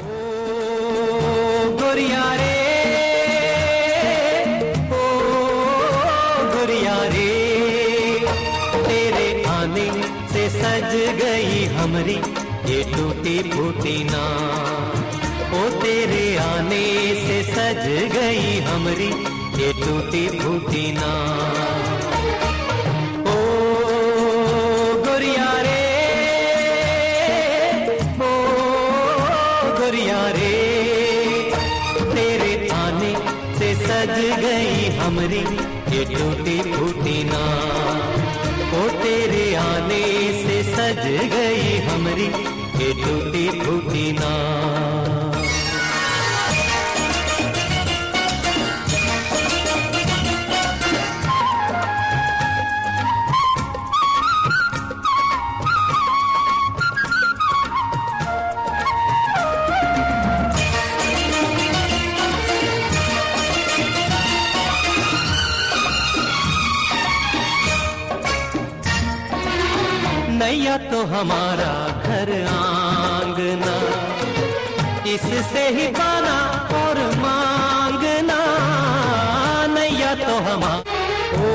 ओ गोरिया रे, ओ गोरिया रे, तेरे आने से सज गई हमरी ये टूटी फूटी नाव। ओ तेरे आने से सज गई हमरी ये टूटी फूटी नाव। ओ गोरिया रे, ओ गोरिया रे, तेरे आने से सज गई हमरी ये टूटी फूटी नाव। ओ तेरे आने से सज गई हमरी ये टूटी फूटी नाव। नैया तो हमारा घर आंगना, इससे ही पाना और मांगना। नैया तो हमारा, ओ